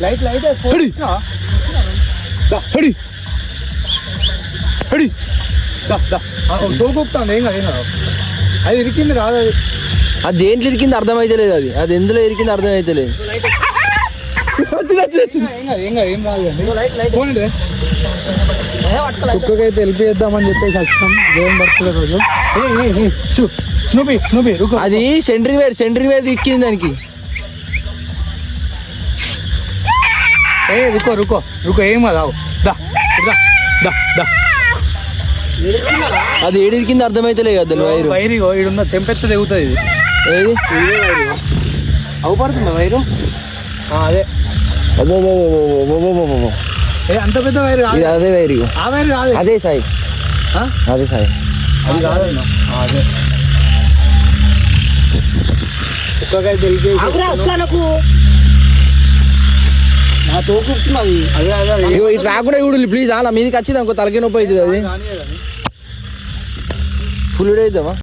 Light light తోకొప్తాను ఏం కాదు అది ఇరికింది రాదు అది దేంట్లో ఇరికింది అర్థమైతే లేదు అది ఎందులో ఇరికింది అర్థమైతే లేదు కుక్కకైతే వెళ్ళిపోద్దామని చెప్పేసి వచ్చినాం దేవుని బర్త్డే రోజు. స్నూపీ అది సెంట్రింగ్ వేర్ ఎక్కింది దానికి. రుకో ఏం కదా అది ఏడి కింద అర్థమైతే లేదు కదా వైరు. వైరు ఈడున్న తెంపెత్త తెగుతుంది ఇది. ఏది అవుపడుతుందా వైరు? అదే అంత పెద్ద వైరు అదే వైరు. ఆ వైరు కాదు, అదే సాయి అది కాదన్నా. అదే నా తోకుతున్నది. ఇటు రాకుండా చూడు ప్లీజ్. అలా మీదకి వచ్చింది అనుకో తలకి నొప్పి అవుతుంది. అది ఫుల్ డే అవుతావా?